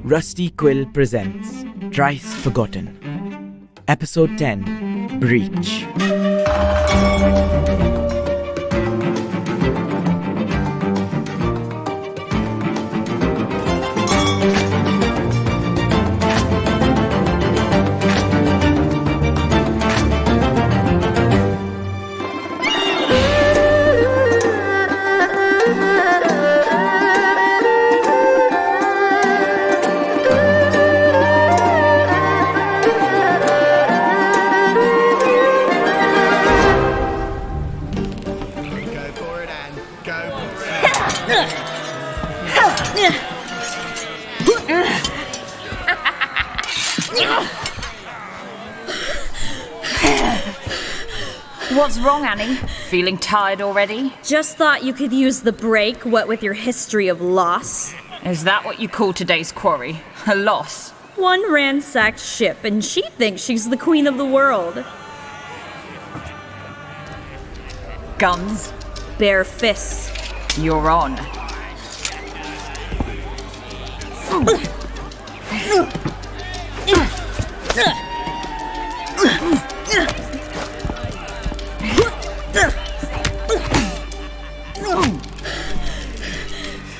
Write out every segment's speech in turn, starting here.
Rusty Quill presents Trice Forgotten. Episode 10, Breach. What's wrong, Annie? Feeling tired already? Just thought you could use the break, what with your history of loss. Is that what you call today's quarry? A loss? One ransacked ship, and she thinks she's the queen of the world. Guns? Bare fists. You're on.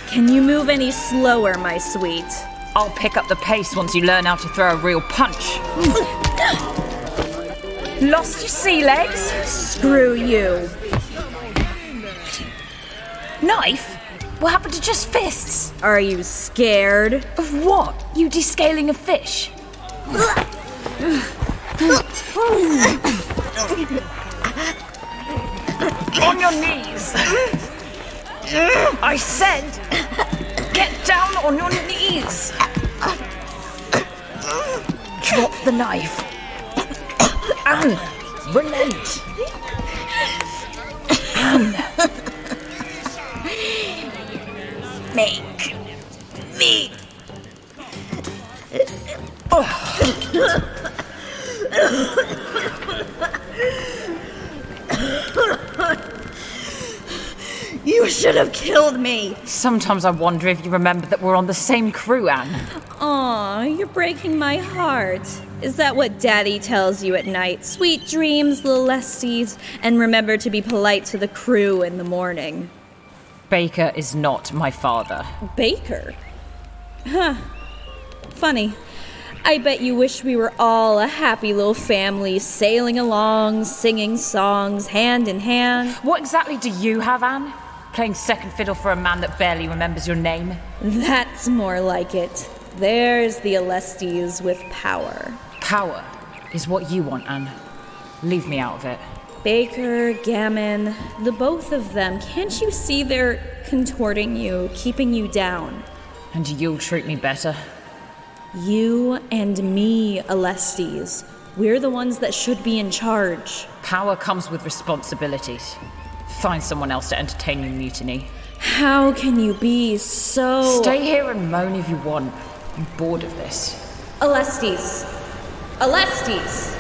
Can you move any slower, my sweet? I'll pick up the pace once you learn how to throw a real punch. Lost your sea legs? Screw you. Knife? What happened to just fists? Are you scared? Of what? You descaling a fish? On your knees. I said, get down on your knees. Drop the knife. Anne, relent. Anne. Make me. You should have killed me. Sometimes I wonder if you remember that we're on the same crew, Anne. Aw, you're breaking my heart. Is that what Daddy tells you at night? Sweet dreams, little lesties, and remember to be polite to the crew in the morning. Baker is not my father. Baker? Huh. Funny. I bet you wish we were all a happy little family, sailing along, singing songs, hand in hand. What exactly do you have, Anne? Playing second fiddle for a man that barely remembers your name? That's more like it. There's the Alestes with power. Power is what you want, Anne. Leave me out of it. Baker, Gammon, the both of them. Can't you see they're contorting you, keeping you down? And you'll treat me better? You and me, Alestes. We're the ones that should be in charge. Power comes with responsibilities. Find someone else to entertain your mutiny. How can you be so... Stay here and moan if you want. I'm bored of this. Alestes. Alestes!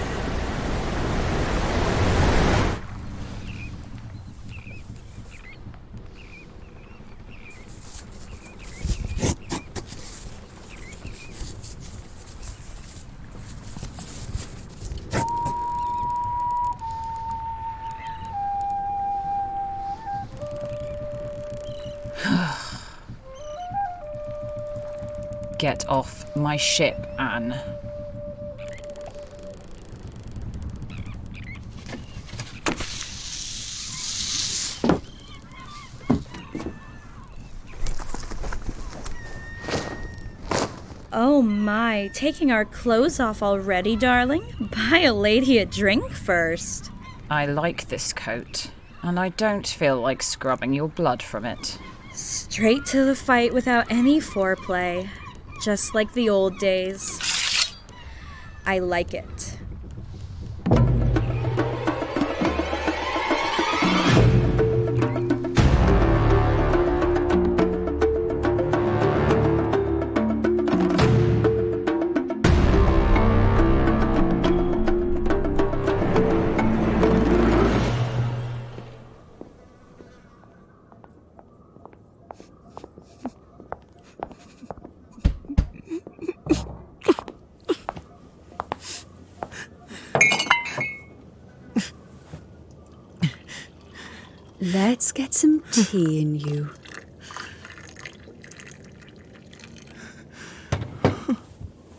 Get off my ship, Anne. Oh my, taking our clothes off already, darling? Buy a lady a drink first. I like this coat, and I don't feel like scrubbing your blood from it. Straight to the fight without any foreplay. Just like the old days. I like it. Let's get some tea in you.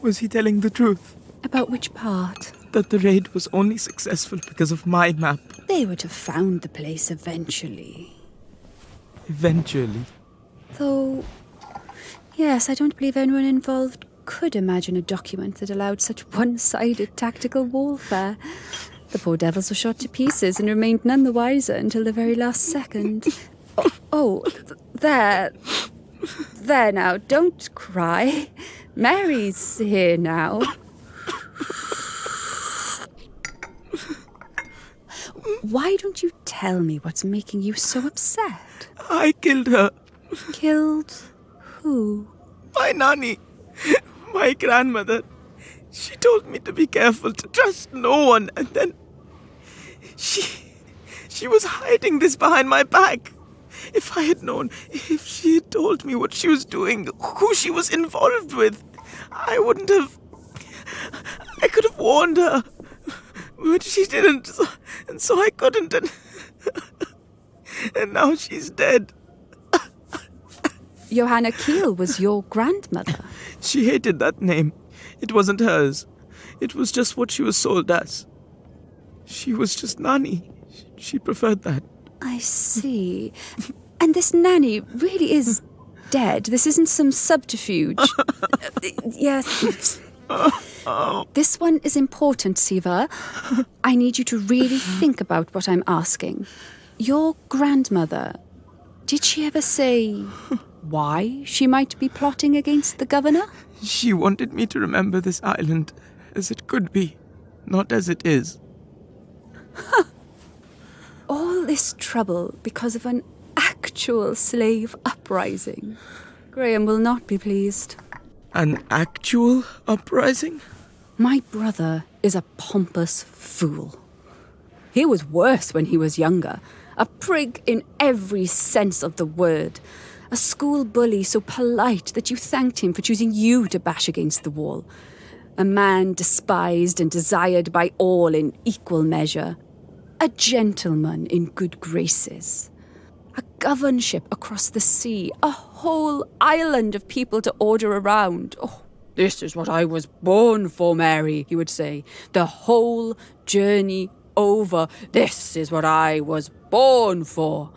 Was he telling the truth? About which part? That the raid was only successful because of my map. They would have found the place eventually. Eventually. Though, yes, I don't believe anyone involved could imagine a document that allowed such one-sided tactical warfare. The poor devils were shot to pieces and remained none the wiser until the very last second. There now, don't cry. Mary's here now. Why don't you tell me what's making you so upset? I killed her. Killed who? My nanny. My grandmother. She told me to be careful, to trust no one, and then she was hiding this behind my back. If I had known, if she had told me what she was doing, who she was involved with, I could have warned her. But she didn't, and so I couldn't, and now she's dead. Johanna Keel was your grandmother. She hated that name. It wasn't hers. It was just what she was sold as. She was just nanny. She preferred that. I see. And this nanny really is dead. This isn't some subterfuge. Yes. This one is important, Siva. I need you to really think about what I'm asking. Your grandmother, did she ever say why she might be plotting against the governor? She wanted me to remember this island as it could be, not as it is. All this trouble because of an actual slave uprising. Graham will not be pleased. An actual uprising? My brother is a pompous fool. He was worse when he was younger. A prig in every sense of the word. A school bully so polite that you thanked him for choosing you to bash against the wall. A man despised and desired by all in equal measure. A gentleman in good graces. A governorship across the sea. A whole island of people to order around. Oh, this is what I was born for, Mary, he would say. The whole journey over. This is what I was born for.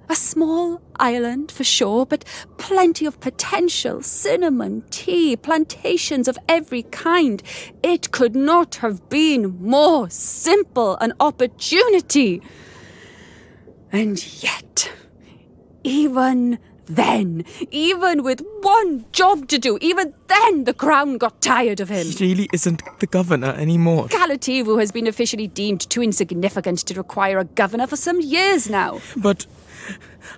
A small island, for sure, but plenty of potential. Cinnamon, tea, plantations of every kind. It could not have been more simple an opportunity. And yet, even then, even with one job to do, even then the Crown got tired of him. He really isn't the governor anymore. Kalativu has been officially deemed too insignificant to require a governor for some years now. But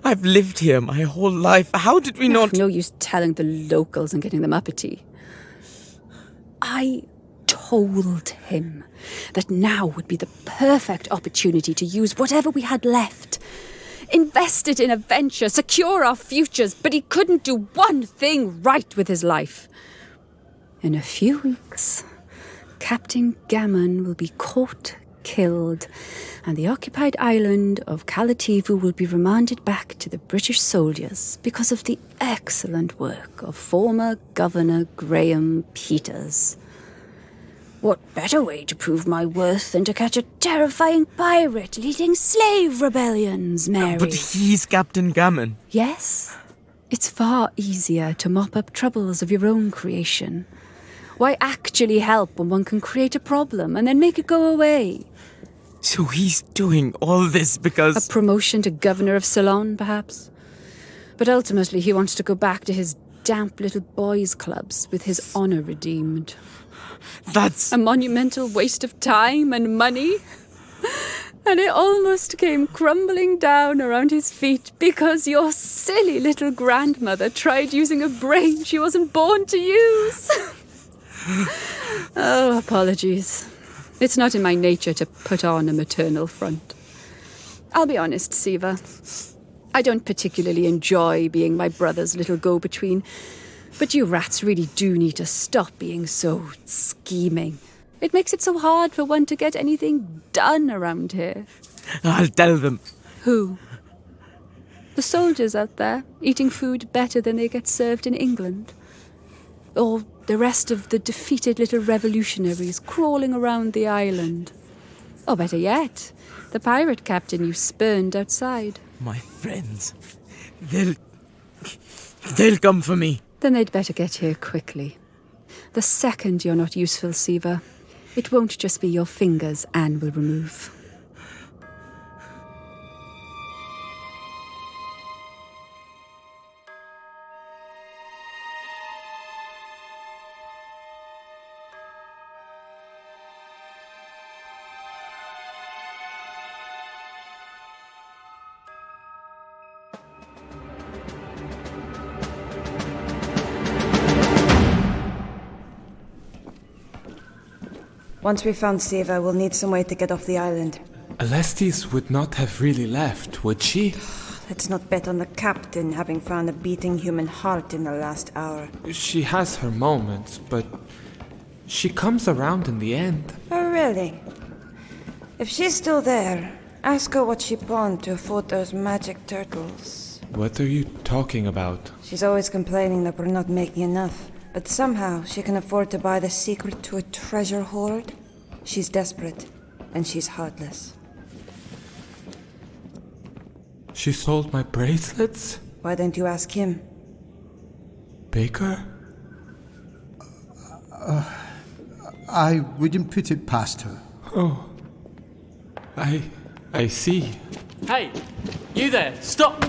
I've lived here my whole life. How did we not... No use telling the locals and getting them uppity. I told him that now would be the perfect opportunity to use whatever we had left. Invest it in a venture, secure our futures, but he couldn't do one thing right with his life. In a few weeks, Captain Gammon will be caught, killed, and the occupied island of Kalativu will be remanded back to the British soldiers because of the excellent work of former Governor Graham Peters. What better way to prove my worth than to catch a terrifying pirate leading slave rebellions, Mary? But he's Captain Gammon. Yes, it's far easier to mop up troubles of your own creation. Why actually help when one can create a problem and then make it go away? So he's doing all this because... A promotion to Governor of Ceylon, perhaps? But ultimately he wants to go back to his damp little boys' clubs with his honour redeemed. That's... A monumental waste of time and money. And it almost came crumbling down around his feet because your silly little grandmother tried using a brain she wasn't born to use. Oh, apologies. It's not in my nature to put on a maternal front. I'll be honest, Siva. I don't particularly enjoy being my brother's little go-between, but you rats really do need to stop being so scheming. It makes it so hard for one to get anything done around here. I'll tell them. Who? The soldiers out there, eating food better than they get served in England. Or the rest of the defeated little revolutionaries crawling around the island. Or better yet, the pirate captain you spurned outside. My friends. They'll come for me. Then they'd better get here quickly. The second you're not useful, Siva, it won't just be your fingers Anne will remove. Once we found Siva, we'll need some way to get off the island. Alestis would not have really left, would she? Let's not bet on the captain having found a beating human heart in the last hour. She has her moments, but she comes around in the end. Oh, really? If she's still there, ask her what she pawned to afford those magic turtles. What are you talking about? She's always complaining that we're not making enough. But somehow she can afford to buy the secret to a treasure hoard. She's desperate, and she's heartless. She sold my bracelets? Why don't you ask him? Baker? I wouldn't put it past her. Oh. I see. Hey! You there! Stop!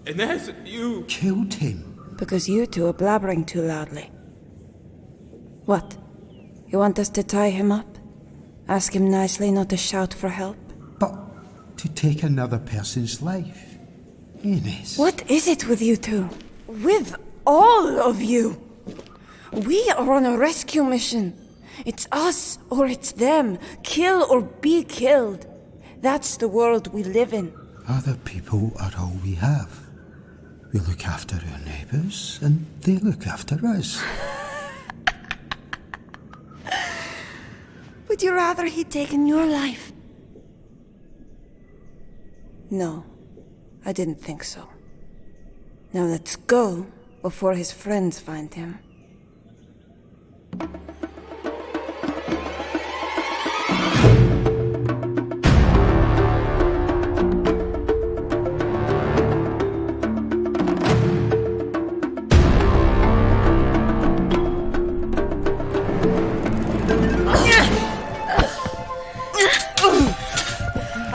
Inez, you... Killed him. Because you two are blabbering too loudly. What? You want us to tie him up? Ask him nicely not to shout for help? But to take another person's life. Inez. What is it with you two? With all of you? We are on a rescue mission. It's us or it's them. Kill or be killed. That's the world we live in. Other people are all we have. We look after our neighbours, and they look after us. Would you rather he'd taken your life? No, I didn't think so. Now let's go before his friends find him.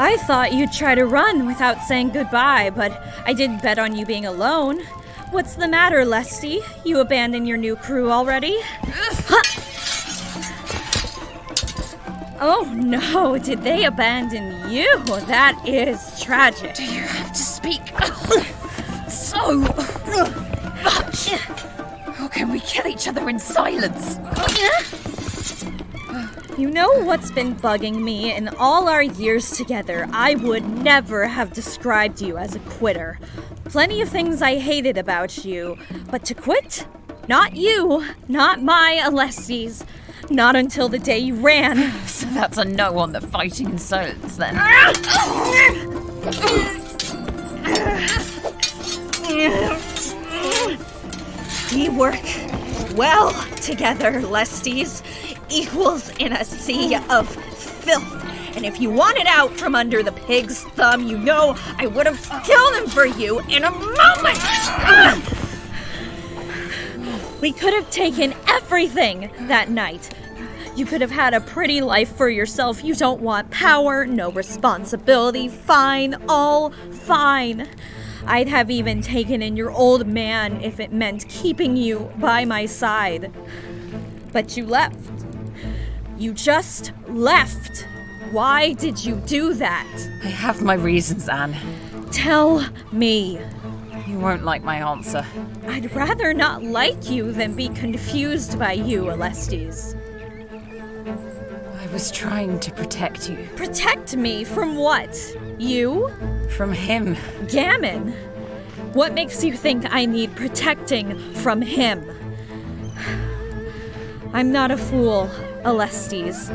I thought you'd try to run without saying goodbye, but I didn't bet on you being alone. What's the matter, Lesty? You abandoned your new crew already? Oh no, did they abandon you? That is tragic. Do you have to speak so much? How can we kill each other in silence? You know what's been bugging me in all our years together? I would never have described you as a quitter. Plenty of things I hated about you, but to quit? Not you, not my Alestis. Not until the day you ran. So that's a no on the fighting in silence then. We work well together, Lesties. Equals in a sea of filth. And if you wanted out from under the pig's thumb, you know I would have killed him for you in a moment. We could have taken everything that night. You could have had a pretty life for yourself. You don't want power, no responsibility. Fine, all fine. I'd have even taken in your old man if it meant keeping you by my side. But you left. You just left. Why did you do that? I have my reasons, Anne. Tell me. You won't like my answer. I'd rather not like you than be confused by you, Alestis. I was trying to protect you. Protect me from what? You? From him. Gammon. What makes you think I need protecting from him? I'm not a fool, Alestes.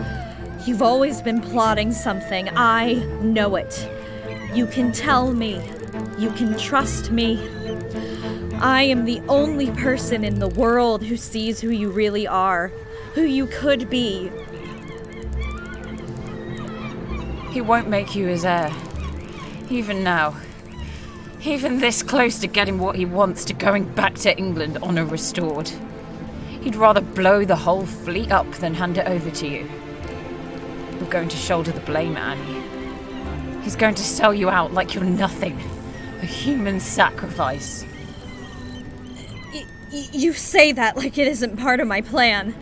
You've always been plotting something. I know it. You can tell me. You can trust me. I am the only person in the world who sees who you really are, who you could be. He won't make you his heir. Even now. Even this close to getting what he wants, to going back to England, honour restored. He'd rather blow the whole fleet up than hand it over to you. You're going to shoulder the blame, Annie. He's going to sell you out like you're nothing. A human sacrifice. You say that like it isn't part of my plan.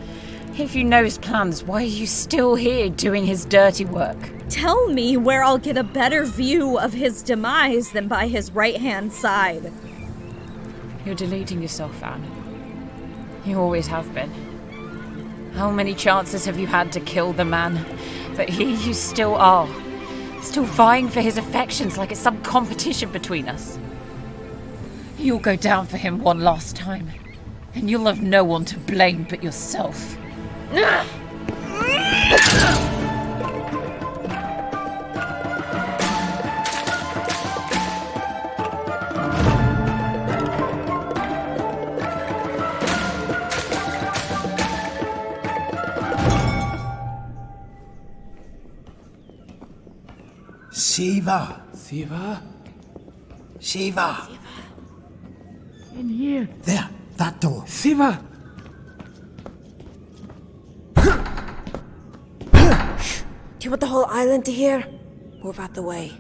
If you know his plans, why are you still here doing his dirty work? Tell me where I'll get a better view of his demise than by his right-hand side. You're deluding yourself, Anne. You always have been. How many chances have you had to kill the man? But here you still are. Still vying for his affections like it's some competition between us. You'll go down for him one last time, and you'll have no one to blame but yourself. Siva! Siva? Siva! In here. There, that door. Siva! Do you want the whole island to hear? Move out the way.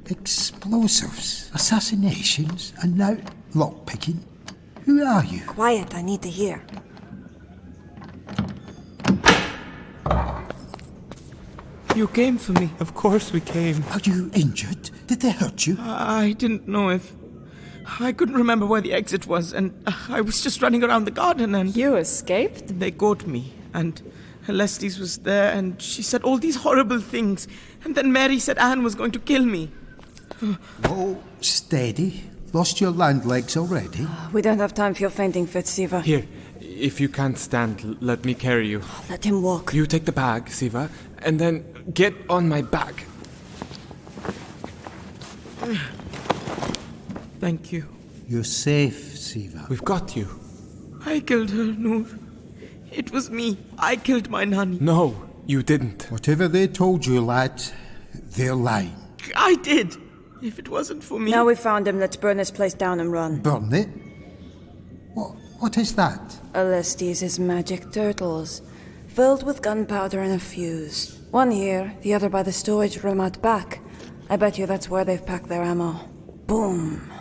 Explosives, assassinations, and now lockpicking. Who are you? Quiet, I need to hear. You came for me. Of course we came. Are you injured? Did they hurt you? I didn't know if... I couldn't remember where the exit was, and I was just running around the garden and... You escaped? They caught me, and Alestes was there, and she said all these horrible things, and then Mary said Anne was going to kill me. Oh, steady. Lost your land legs already? We don't have time for your fainting fit, Siva. Here, if you can't stand, let me carry you. Let him walk. You take the bag, Siva, and then get on my back. Thank you. You're safe, Siva. We've got you. I killed her, Noor. It was me. I killed my nanny. No, you didn't. Whatever they told you, lad, they're lying. I did. If it wasn't for me... Now we found him, let's burn this place down and run. Burn it? What is that? Alestes' magic turtles, filled with gunpowder and a fuse. One here, the other by the storage room out back. I bet you that's where they've packed their ammo. Boom.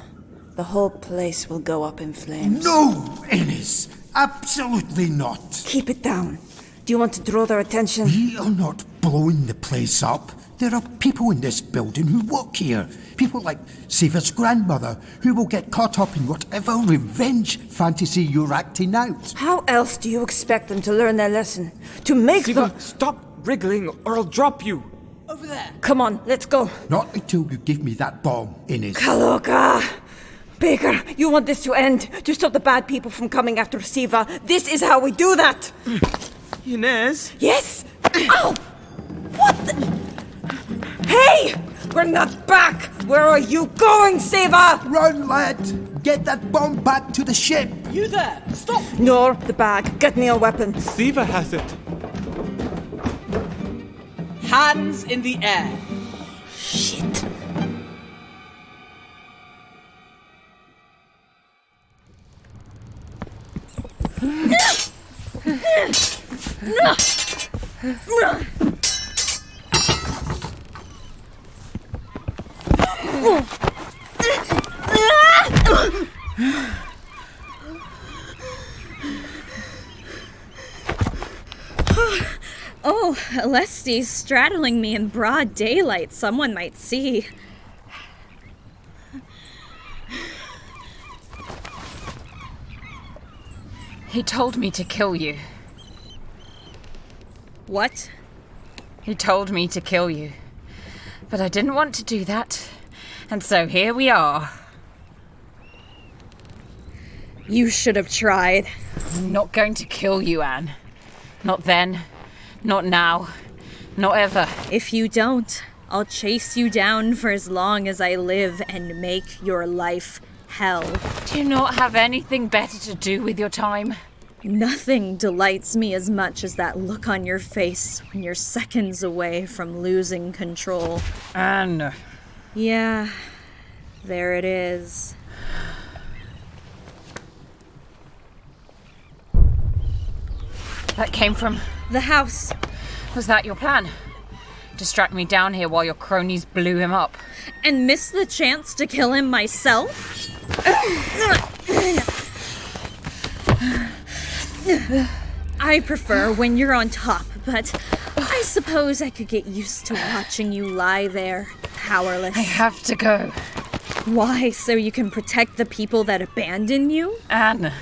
The whole place will go up in flames. No, Ennis! Absolutely not! Keep it down. Do you want to draw their attention? We are not blowing the place up. There are people in this building who work here. People like Siva's grandmother, who will get caught up in whatever revenge fantasy you're acting out. How else do you expect them to learn their lesson? To make Siva, them... stop wriggling or I'll drop you. Over there. Come on, let's go. Not until you give me that bomb, Ennis. Kaloka! Baker, you want this to end? To stop the bad people from coming after Siva? This is how we do that! Inez? Yes? Ow! What the... Hey! Bring that back! Where are you going, Siva? Run, lad! Get that bomb back to the ship! You there! Stop! Nor the bag. Get me a weapon. Siva has it. Hands in the air. Shit. Oh, Alestes straddling me in broad daylight. Someone might see. He told me to kill you. What? He told me to kill you. But I didn't want to do that. And so here we are. You should have tried. I'm not going to kill you, Anne. Not then. Not now. Not ever. If you don't, I'll chase you down for as long as I live and make your life hell. Do you not have anything better to do with your time? Nothing delights me as much as that look on your face when you're seconds away from losing control. Anne. Yeah, there it is. That came from... The house. Was that your plan? Distract me down here while your cronies blew him up? And miss the chance to kill him myself? I prefer when you're on top, but I suppose I could get used to watching you lie there, powerless. I have to go. Why? So you can protect the people that abandon you? Anne.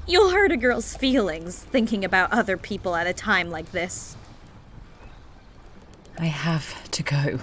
You'll hurt a girl's feelings thinking about other people at a time like this. I have to go.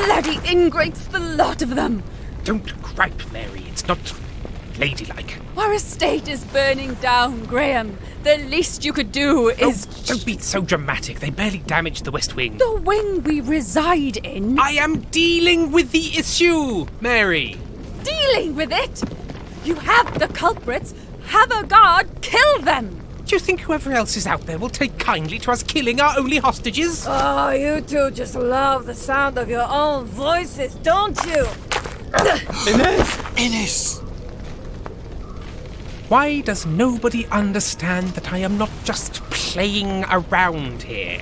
Bloody ingrates, the lot of them! Don't gripe, Mary. It's not ladylike. Our estate is burning down, Graham. The least you could do is... Oh, don't be so dramatic. They barely damaged the West Wing. The wing we reside in? I am dealing with the issue, Mary. Dealing with it? You have the culprits. Have a guard kill them. Do you think whoever else is out there will take kindly to us killing our only hostages? Oh, you two just love the sound of your own voices, don't you? Innes! Why does nobody understand that I am not just playing around here?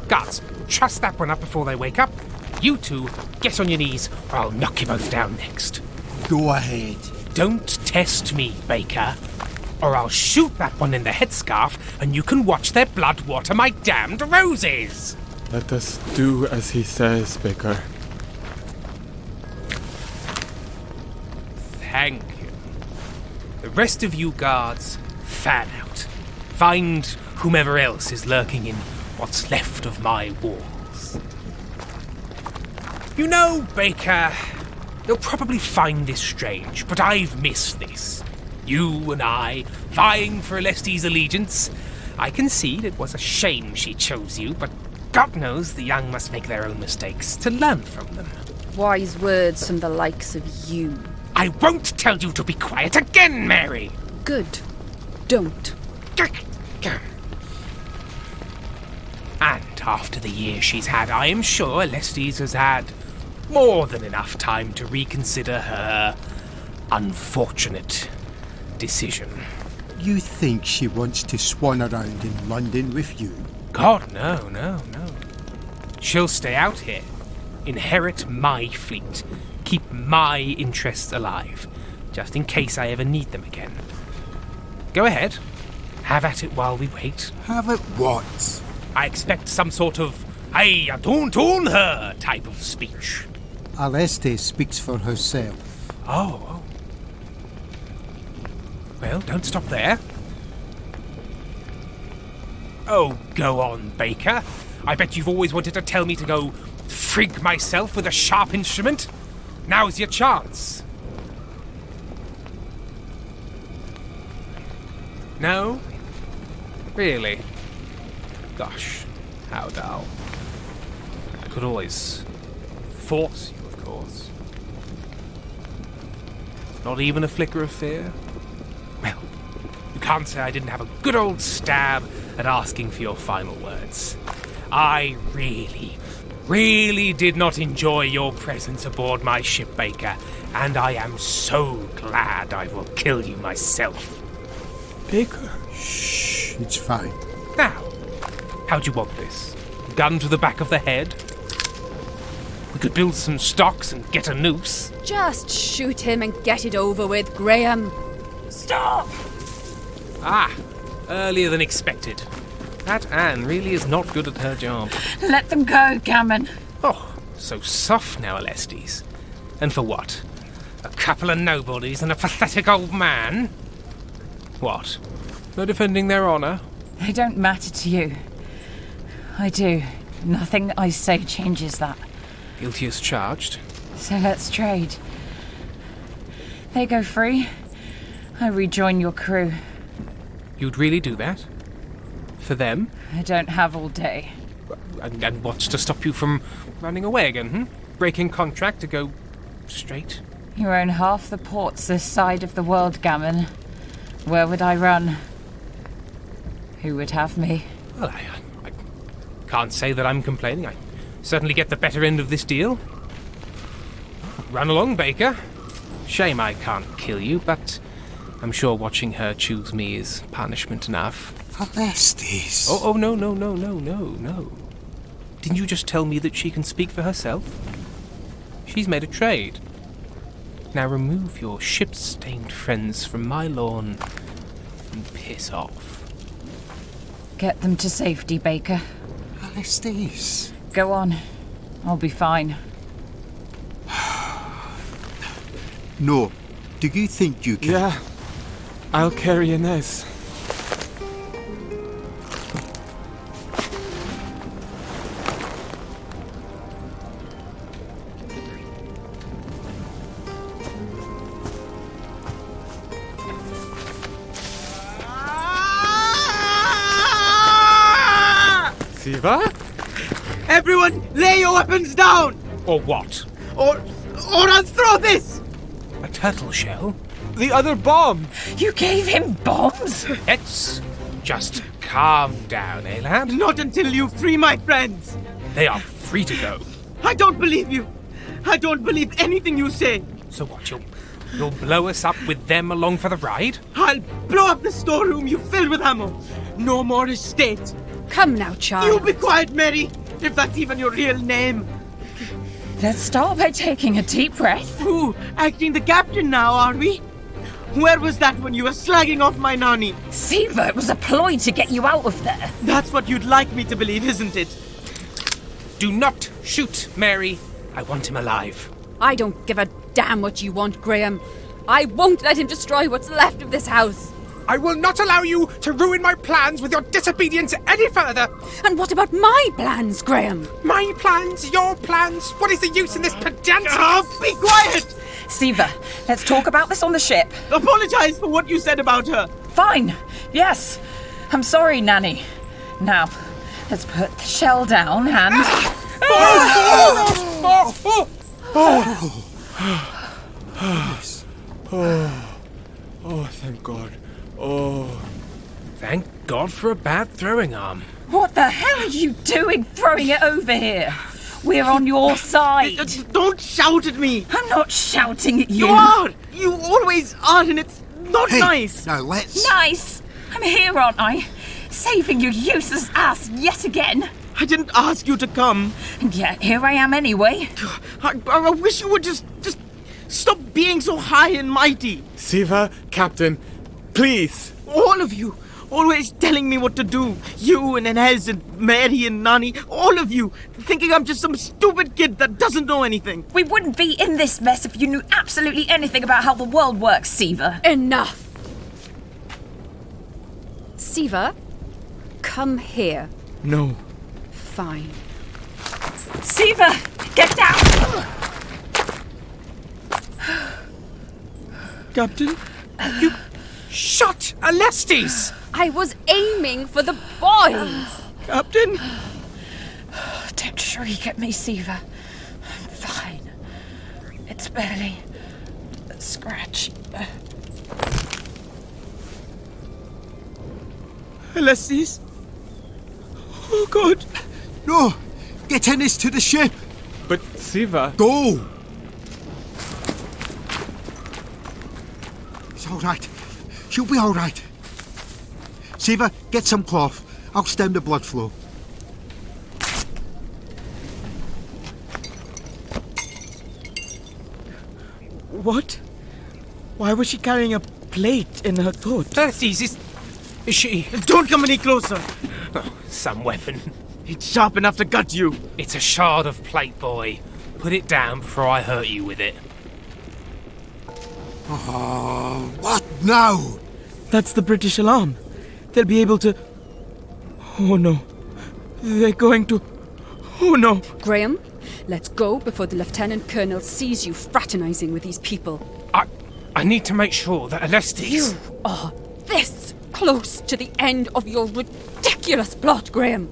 Guards, truss that one up before they wake up. You two, get on your knees or I'll knock you both down next. Go ahead. Don't test me, Baker, or I'll shoot that one in the headscarf and you can watch their blood water my damned roses. Let us do as he says, Baker. Thank you. The rest of you guards, fan out. Find whomever else is lurking in what's left of my walls. You know, Baker, you'll probably find this strange, but I've missed this. You and I, vying for Alesti's allegiance. I concede it was a shame she chose you, but God knows the young must make their own mistakes to learn from them. Wise words from the likes of you. I won't tell you to be quiet again, Mary! Good. Don't. And after the year she's had, I am sure Alestes has had more than enough time to reconsider her unfortunate decision. You think she wants to swan around in London with you? God, no. She'll stay out here, inherit my fleet, keep my interests alive, just in case I ever need them again. Go ahead. Have at it while we wait. Have it what? I expect some sort of, I don't own her type of speech. Aleste speaks for herself. Oh. Well, don't stop there. Oh, go on, Baker. I bet you've always wanted to tell me to go frig myself with a sharp instrument. Now's your chance. No? Really? Gosh, how dull. I could always force you, of course. Not even a flicker of fear? Well, you can't say I didn't have a good old stab at asking for your final words. I really did not enjoy your presence aboard my ship, Baker, and I am so glad I will kill you myself. Baker. Shh, it's fine. Now, how'd you want this? Gun to the back of the head? We could build some stocks and get a noose. Just shoot him and get it over with, Graham. Stop! Ah, earlier than expected. That Anne really is not good at her job. Let them go, Gammon. Oh, so soft now, Alestes. And for what? A couple of nobodies and a pathetic old man? What? No defending their honour? They don't matter to you. I do. Nothing I say changes that. Guilty as charged. So let's trade. They go free. I rejoin your crew. You'd really do that? For them? I don't have all day. And what's to stop you from running away again, Breaking contract to go straight? You own half the ports this side of the world, Gammon. Where would I run? Who would have me? Well, I can't say that I'm complaining. I certainly get the better end of this deal. Run along, Baker. Shame I can't kill you, but I'm sure watching her choose me is punishment enough. Alestes. Oh, no. Didn't you just tell me that she can speak for herself? She's made a trade. Now remove your ship-stained friends from my lawn and piss off. Get them to safety, Baker. Alestes. Go on. I'll be fine. No. Do you think you can? Yeah, I'll carry Inez. Siva? Everyone, lay your weapons down! Or what? Or I'll throw this! A turtle shell? The other bomb! You gave him bombs? Let's just calm down, eh, lad? Not until you free my friends! They are free to go. I don't believe you! I don't believe anything you say! So what, you'll blow us up with them along for the ride? I'll blow up the storeroom you filled with ammo! No more estate! Come now, child. You be quiet, Mary! If that's even your real name! Let's start by taking a deep breath. Ooh, acting the captain now, are we? Where was that when you were slagging off my nanny? Siva, it was a ploy to get you out of there. That's what you'd like me to believe, isn't it? Do not shoot, Mary. I want him alive. I don't give a damn what you want, Graham. I won't let him destroy what's left of this house. I will not allow you to ruin my plans with your disobedience any further. And what about my plans, Graham? My plans, your plans. What is the use in this pedantic... Oh, be quiet! Siva, let's talk about this on the ship. Apologize for what you said about her. Fine. Yes. I'm sorry, Nanny. Now, let's put the shell down and... Oh, thank God. Oh. Thank God for a bad throwing arm. What the hell are you doing throwing it over here? We're on your side. Don't shout at me. I'm not shouting at you. You are. You always are, and it's not nice. Now let's... Nice. I'm here, aren't I? Saving your useless ass yet again. I didn't ask you to come. And yet here I am anyway. I wish you would just stop being so high and mighty. Siva, Captain, please. All of you. Always telling me what to do. You and Inez and Mary and Nani. All of you. Thinking I'm just some stupid kid that doesn't know anything. We wouldn't be in this mess if you knew absolutely anything about how the world works, Siva. Enough! Siva, come here. No. Fine. Siva, get down! Captain? You shot Alestes! I was aiming for the boy! Captain? Don't shriek at me, Siva. I'm fine. It's barely a scratch. Alestes? Oh, God. No! Get Innes to the ship! But Siva... Go! It's all right. She'll be all right. Siva, get some cloth. I'll stem the blood flow. What? Why was she carrying a plate in her coat? Thirsties, is she... Don't come any closer! Oh, some weapon. It's sharp enough to cut you. It's a shard of plate, boy. Put it down before I hurt you with it. Oh, what now? That's the British alarm. They'll be able to... Oh no. They're going to... Oh no. Graham, let's go before the Lieutenant Colonel sees you fraternizing with these people. I need to make sure that Alestes... You are this close to the end of your ridiculous plot, Graham.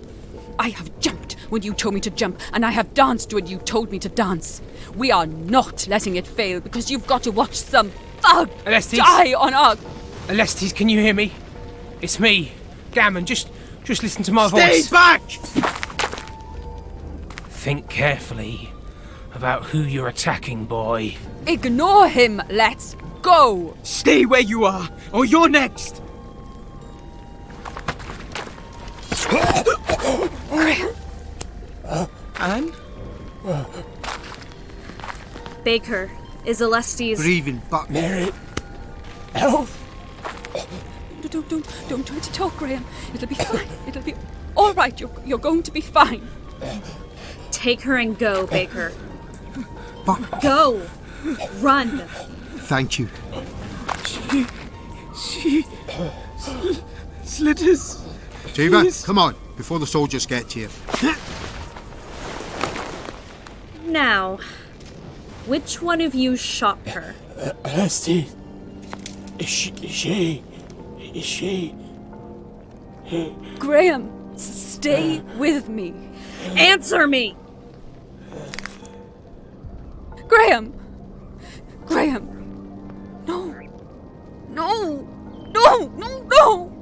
I have jumped when you told me to jump, and I have danced when you told me to dance. We are not letting it fail because you've got to watch some thug die on our... Alestes, can you hear me? It's me, Gammon. Just listen to my voice. Stay back! Think carefully about who you're attacking, boy. Ignore him. Let's go. Stay where you are, or you're next. Anne? Baker, is Alestes... Breathing, but... Mary. Help! Don't try to talk, Graham. It'll be fine. It'll be all right. You're going to be fine. Take her and go, Baker. But... Go! Run! Thank you. She slit his... Shiva, come on, before the soldiers get to you. Now, which one of you shot her? Alestes. Is she... Graham, stay with me. Answer me! Graham! No!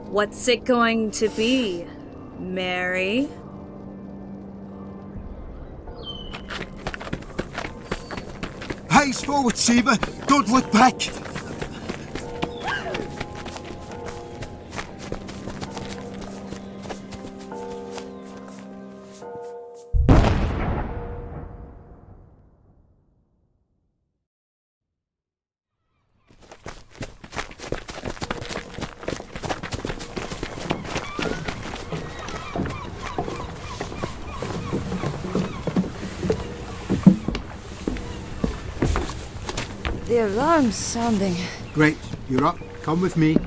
What's it going to be, Mary? Eyes forward, Shiva. Don't look back. The alarm's sounding. Great, you're up. Come with me.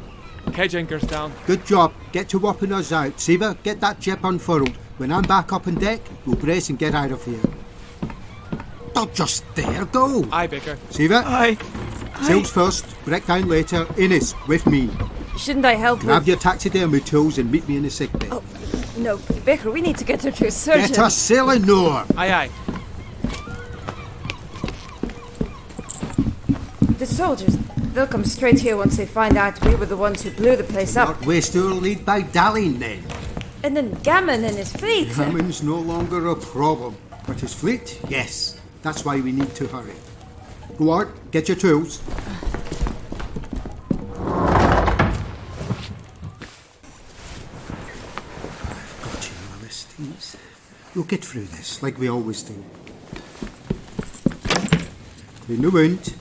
Kedge anchor's down. Good job. Get to whopping us out. Shiva, get that jib unfurled. When I'm back up on deck, we'll brace and get out of here. Not just there, go. Aye, Baker. Shiva? Aye. Sails first, break down later. Innes, with me. Shouldn't I help Grab with... your taxidermy tools and meet me in the sick bay. Oh, no, Baker, we need to get her to a surgeon. Get us sailing, Noor. Aye. The soldiers, they'll come straight here once they find out we were the ones who blew the place up. Not waste our lead by dallying then. And then Gammon and his fleet. Gammon's no longer a problem. But his fleet, yes. That's why we need to hurry. Go on, get your tools. I've got you, Alestes. We'll get through this, like we always do. Clean the wound.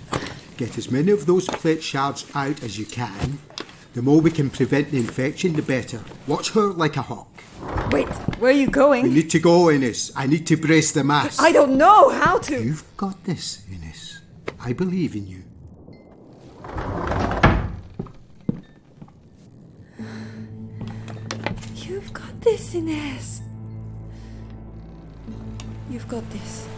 Get as many of those plate shards out as you can. The more we can prevent the infection, the better. Watch her like a hawk. Wait, where are you going? We need to go, Innes. I need to brace the mast. I don't know how to. You've got this, Innes. I believe in you. You've got this, Inez. You've got this.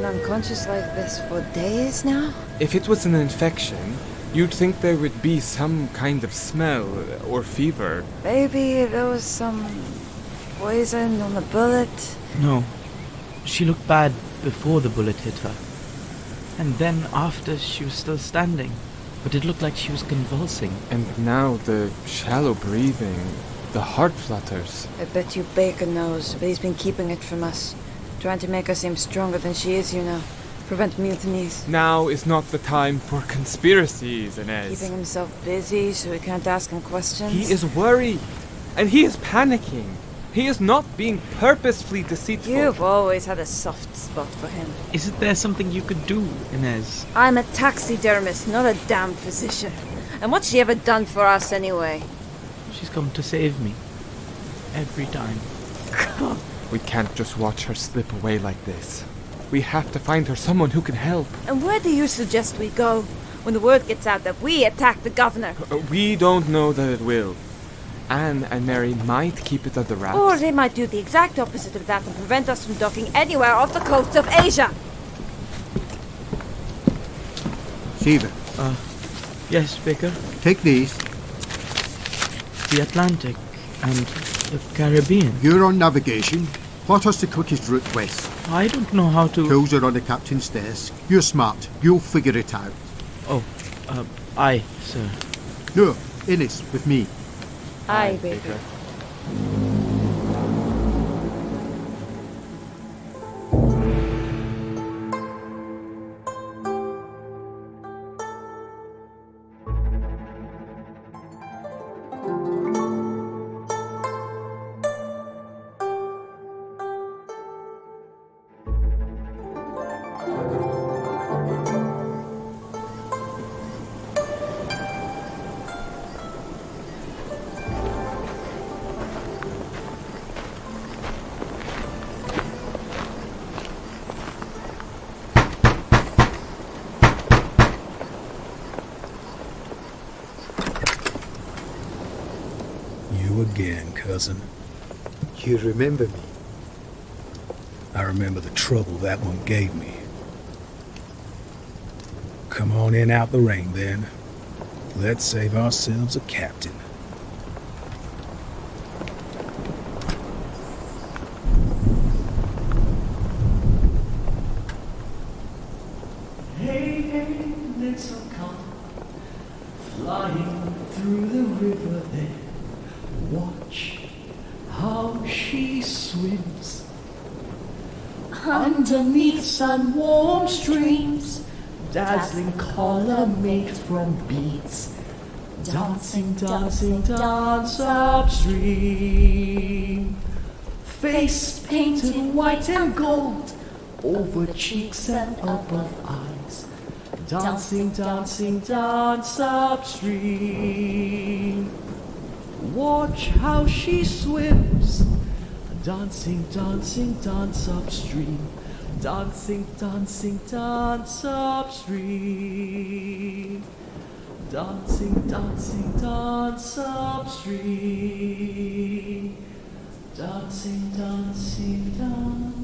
Unconscious like this for days now? If it was an infection, You'd think there would be some kind of smell or fever. Maybe there was some poison on the bullet. No. She looked bad before the bullet hit her. And then after, she was still standing. But it looked like she was convulsing. And now the shallow breathing, the heart flutters. I bet you Bacon knows, but he's been keeping it from us. Trying to make her seem stronger than she is, you know. Prevent mutinies. Now is not the time for conspiracies, Inez. Keeping himself busy so we can't ask him questions. He is worried, and he is panicking. He is not being purposefully deceitful. You've always had a soft spot for him. Isn't there something you could do, Inez? I'm a taxidermist, not a damn physician. And what's she ever done for us anyway? She's come to save me. Every time. We can't just watch her slip away like this. We have to find her someone who can help. And where do you suggest we go when the word gets out that we attacked the governor? We don't know that it will. Anne and Mary might keep it under wraps. Or they might do the exact opposite of that and prevent us from docking anywhere off the coast of Asia. Stephen, Yes, Baker? take these. The Atlantic and the Caribbean. You're on navigation. Plot us the quickest route west. I don't know how to... Tools are on the captain's desk. You're smart. You'll figure it out. Oh, aye, sir. No, Innes, with me. Aye, Baker. Again, cousin. You remember me? I remember the trouble that one gave me. Come on in out the rain, then. Let's save ourselves a captain. Hey, hey, little calm, flying through the river there. Watch how she swims underneath sun-warm streams, dazzling color made from beads, dancing, dancing, dance upstream. Face painted white and gold over cheeks and above eyes, dancing, dancing, dance upstream. Watch how she swims, dancing, dancing, dance upstream, dancing, dancing, dance upstream, dancing, dancing, dance upstream, dancing, dancing, dance.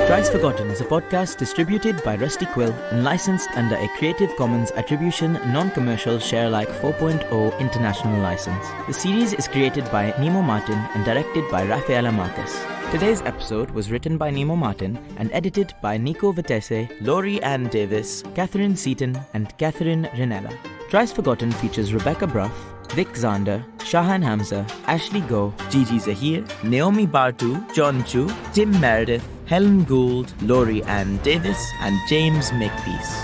Trice Forgotten is a podcast distributed by Rusty Quill and licensed under a Creative Commons Attribution Non-Commercial Share-alike 4.0 International License. The series is created by Nemo Martin and directed by Rafaela Marcus. Today's episode was written by Nemo Martin and edited by Nico Vitesse, Laurie Ann Davis, Catherine Seaton, and Catherine Rinella. Trice Forgotten features Rebecca Bruff, Vic Zander, Shahan Hamza, Ashley Goh, Gigi Zahir, Naomi Bartu, John Chu, Tim Meredith, Helen Gould, Laurie Ann Davis, and James Makepeace.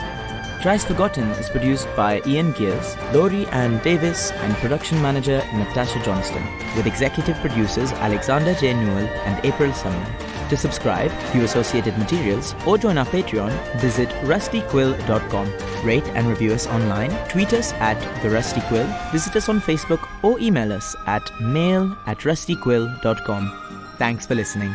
Trice Forgotten is produced by Ian Gears, Laurie Ann Davis, and production manager Natasha Johnston, with executive producers Alexander J. Newell and April Sumner. To subscribe, view associated materials, or join our Patreon, visit rustyquill.com. Rate and review us online, tweet us at TheRustyQuill, visit us on Facebook, or email us at mail@rustyquill.com. Thanks for listening.